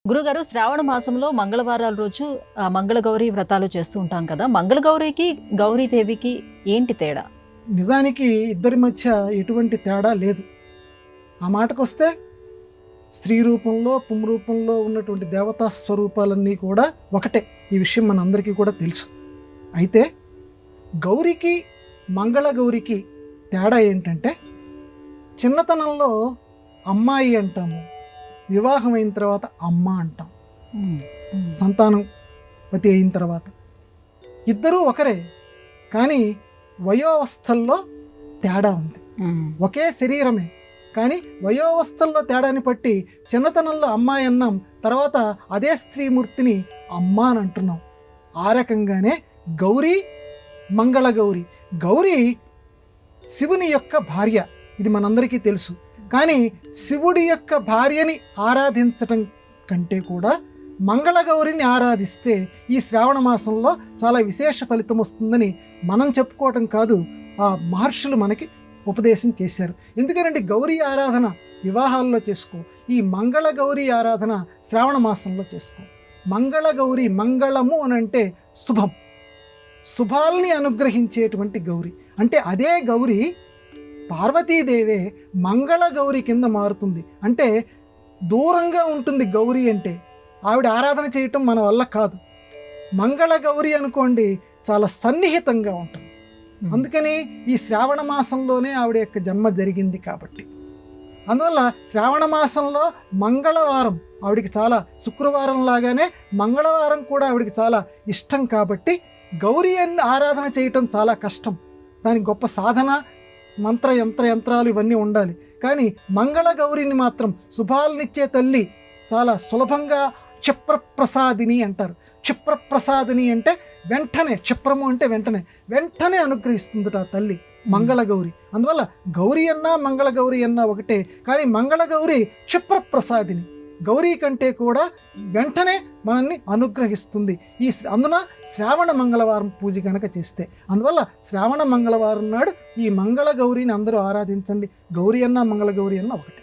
గురుగారు, శ్రావణ మాసంలో మంగళవారాల రోజు మంగళగౌరి వ్రతాలు చేస్తూ ఉంటాం కదా. మంగళగౌరికి గౌరీదేవికి ఏంటి తేడా? నిజానికి ఇద్దరి మధ్య ఎటువంటి తేడా లేదు. ఆ మాటకొస్తే స్త్రీ రూపంలో పుం రూపంలో ఉన్నటువంటి దేవతా స్వరూపాలన్నీ కూడా ఒకటే. ఈ విషయం మనందరికీ కూడా తెలుసు. అయితే గౌరికి మంగళగౌరికి తేడా ఏంటంటే, చిన్నతనంలో అమ్మాయి అంటాము, వివాహం అయిన తర్వాత అమ్మ అంటాం. సంతానం పతి అయిన తర్వాత ఇద్దరూ ఒకరే, కానీ వయోవస్థల్లో తేడా ఉంది. ఒకే శరీరమే, కానీ వయోవస్థల్లో తేడాని బట్టి చిన్నతనంలో అమ్మాయి అన్నాం, తర్వాత అదే స్త్రీమూర్తిని అమ్మ అని అంటున్నాం. ఆ రకంగానే గౌరీ మంగళగౌరి. గౌరీ శివుని యొక్క భార్య, ఇది మనందరికీ తెలుసు. కానీ శివుడి యొక్క భార్యని ఆరాధించటం కంటే కూడా మంగళగౌరిని ఆరాధిస్తే ఈ శ్రావణ మాసంలో చాలా విశేష ఫలితం వస్తుందని మనం చెప్పుకోవటం కాదు, ఆ మహర్షులు మనకి ఉపదేశం చేశారు. ఎందుకనంటే గౌరీ ఆరాధన వివాహాల్లో చేసుకో, ఈ మంగళగౌరి ఆరాధన శ్రావణ మాసంలో చేసుకో. మంగళగౌరి, మంగళము అని అంటే శుభం, శుభాల్ని అనుగ్రహించేటువంటి గౌరి. అంటే అదే గౌరి పార్వతీదేవే మంగళగౌరి కింద మారుతుంది. అంటే దూరంగా ఉంటుంది గౌరీ అంటే, ఆవిడ ఆరాధన చేయటం మన వల్ల కాదు. మంగళగౌరి అనుకోండి, చాలా సన్నిహితంగా ఉంటుంది. అందుకని ఈ శ్రావణ మాసంలోనే ఆవిడ యొక్క జన్మ జరిగింది కాబట్టి, అందువల్ల శ్రావణ మాసంలో మంగళవారం ఆవిడికి చాలా, శుక్రవారం లాగానే మంగళవారం కూడా ఆవిడికి చాలా ఇష్టం. కాబట్టి గౌరీ అని ఆరాధన చేయటం చాలా కష్టం. దానికి గొప్ప సాధన, మంత్ర యంత్రాలు ఇవన్నీ ఉండాలి. కానీ మంగళగౌరిని మాత్రం, శుభాలనిచ్చే తల్లి, చాలా సులభంగా క్షిప్రప్రసాదిని అంటారు. క్షిప్రప్రసాదిని అంటే వెంటనే, క్షిప్రము అంటే వెంటనే అనుగ్రహిస్తుంది ఆ తల్లి మంగళగౌరి. అందువల్ల గౌరీ అన్నా మంగళగౌరి అన్నా ఒకటే, కానీ మంగళగౌరి క్షిప్రప్రసాదిని, గౌరీ కంటే కూడా వెంటనే మనల్ని అనుగ్రహిస్తుంది. అందున శ్రావణ మంగళవారం పూజ కనుక చేస్తే, అందువల్ల శ్రావణ మంగళవారం నాడు ఈ మంగళగౌరిని అందరూ ఆరాధించండి. గౌరీ అన్నా మంగళగౌరి అన్నా ఒకటి.